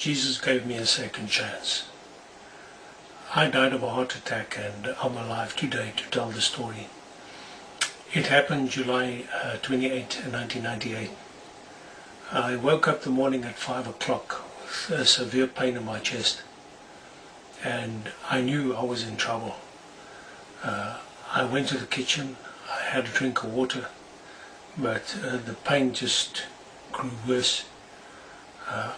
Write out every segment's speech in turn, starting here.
Jesus gave me a second chance. I died of a heart attack and I'm alive today to tell the story. It happened July 28, 1998. I woke up the morning at 5 o'clock with a severe pain in my chest, and I knew I was in trouble. I went to the kitchen, I had a drink of water, but the pain just grew worse.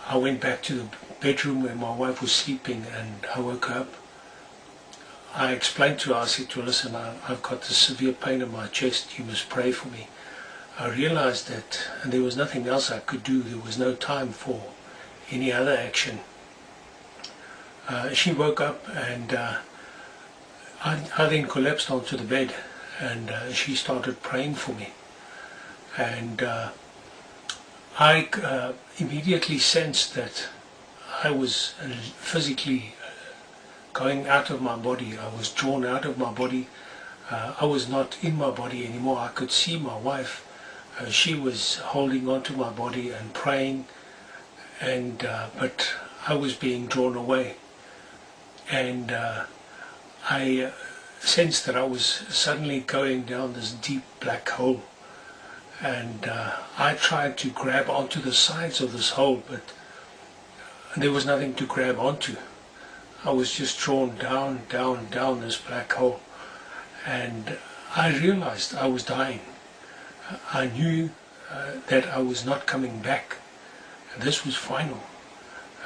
I went back to the bedroom where my wife was sleeping and I woke her up. I explained to her, I said to her, listen, I've got this severe pain in my chest, you must pray for me. I realized that there was nothing else I could do, there was no time for any other action. She woke up and I then collapsed onto the bed and she started praying for me. And I immediately sensed that I was physically going out of my body. I was drawn out of my body. I was not in my body anymore. I could see my wife. She was holding on to my body and praying, and but I was being drawn away. And I sensed that I was suddenly going down this deep black hole. And I tried to grab onto the sides of this hole, but there was nothing to grab onto. I was just drawn down, down, down this black hole. And I realized I was dying. I knew that I was not coming back. And this was final.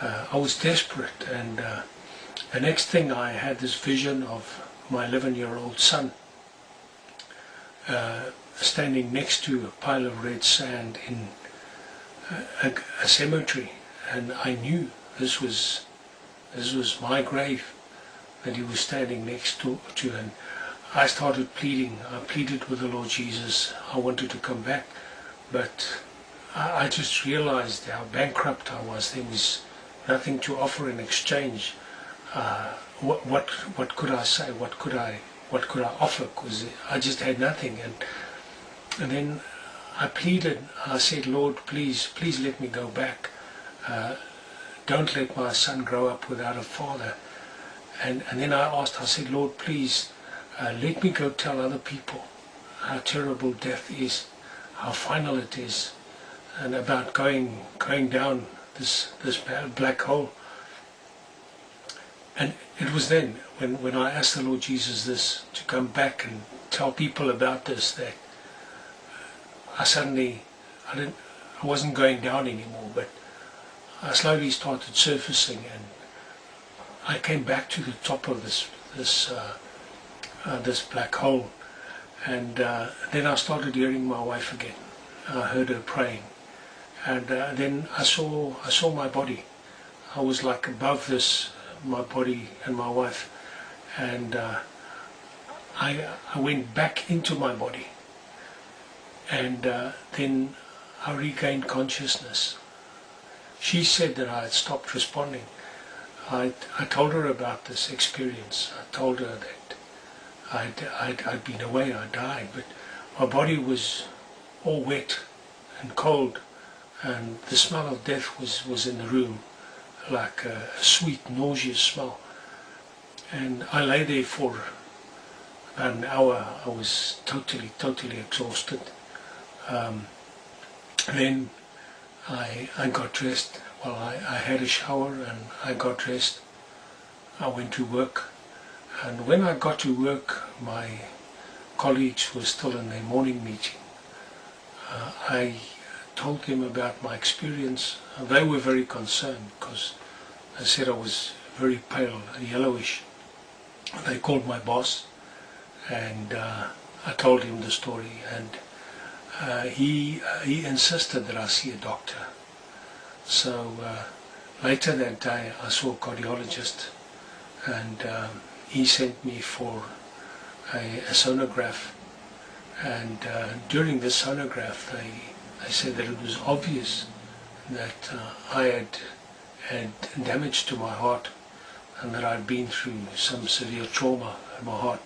I was desperate, and the next thing I had this vision of my 11-year-old son standing next to a pile of red sand in a cemetery, and I knew this was my grave that he was standing next to, and I started pleading. I pleaded with the Lord Jesus. I wanted to come back, but I just realized how bankrupt I was. There was nothing to offer in exchange. What could I say? What could I offer? Because I just had nothing. And then I pleaded. I said, Lord, please let me go back. Don't let my son grow up without a father. And then I asked, I said, Lord, please let me go tell other people how terrible death is, how final it is, and about going down this black hole. And it was then when I asked the Lord Jesus this, to come back and tell people about this, that I wasn't going down anymore, but I slowly started surfacing, and I came back to the top of this black hole, and then I started hearing my wife again. I heard her praying, and then I saw my body. I was like above this, my body and my wife, and I went back into my body, and then I regained consciousness. She said that I had stopped responding. I told her about this experience. I told her that I'd been away, I died, but my body was all wet and cold, and the smell of death was in the room, like a sweet, nauseous smell. And I lay there for about an hour. I was totally exhausted. Then I got dressed. Well, I had a shower and I got dressed. I went to work, and when I got to work, my colleagues were still in their morning meeting. I told them about my experience. They were very concerned because I said I was very pale, yellowish. They called my boss, and I told him the story, and he insisted that I see a doctor. So later that day I saw a cardiologist, and he sent me for a sonograph, and during the sonograph they said that it was obvious that I had damage to my heart, and that I'd been through some severe trauma in my heart,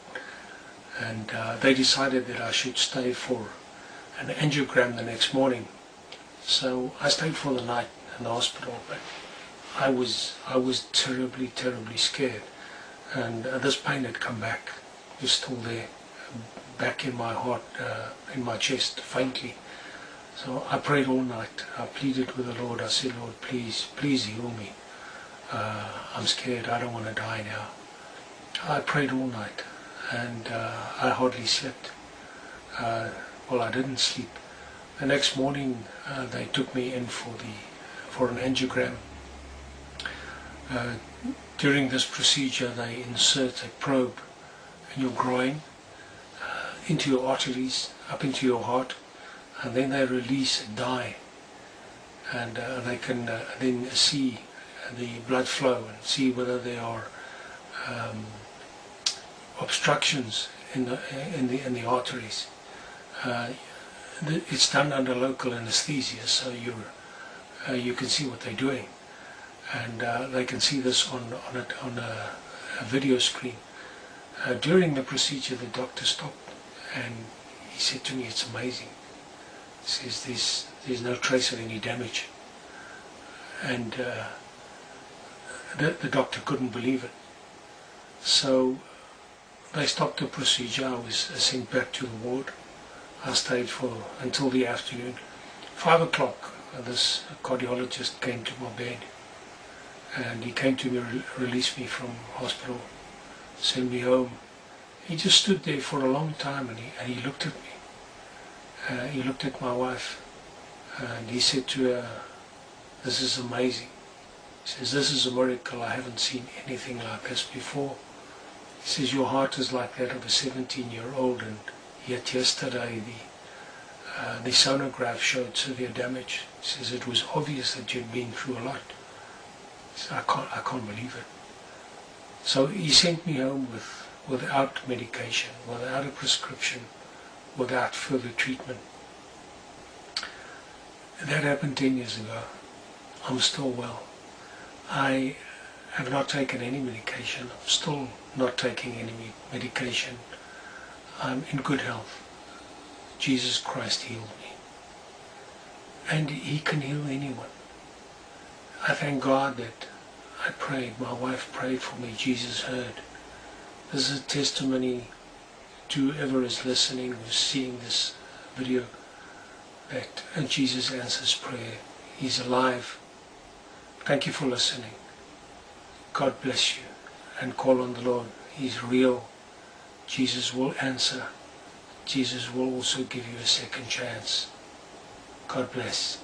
and they decided that I should stay for an angiogram the next morning. So I stayed for the night in the hospital, but I was terribly, terribly scared, and this pain had come back. It was still there, back in my heart, in my chest, faintly. So I prayed all night. I pleaded with the Lord. I said, Lord, please, please heal me. I'm scared. I don't want to die now. I prayed all night, and I hardly slept. Well, I didn't sleep. The next morning, they took me in for an angiogram. During this procedure, they insert a probe in your groin, into your arteries, up into your heart, and then they release a dye, and they can then see the blood flow and see whether there are obstructions in the arteries. It's done under local anesthesia, so you can see what they're doing, and they can see this on a video screen. During the procedure, the doctor stopped and he said to me, "It's amazing." He says, "There's no trace of any damage," and the doctor couldn't believe it. So they stopped the procedure. I was sent back to the ward. I stayed until the afternoon. 5 o'clock, this cardiologist came to my bed, and he came to me, release me from hospital, send me home. He just stood there for a long time, and he looked at me. He looked at my wife, and he said to her, "This is amazing." He says, "This is a miracle. I haven't seen anything like this before." He says, "Your heart is like that of a 17-year-old, and yet yesterday the sonograph showed severe damage." He says, "It was obvious that you'd been through a lot." He said, I can't believe it." So he sent me home without medication, without a prescription, without further treatment. That happened 10 years ago. I'm still well. I have not taken any medication. I'm still not taking any medication. I'm in good health. Jesus Christ healed me. And He can heal anyone. I thank God that I prayed, my wife prayed for me, Jesus heard. This is a testimony to whoever is listening, who's seeing this video, that Jesus answers prayer. He's alive. Thank you for listening. God bless you, and call on the Lord. He's real. Jesus will answer. Jesus will also give you a second chance. God bless.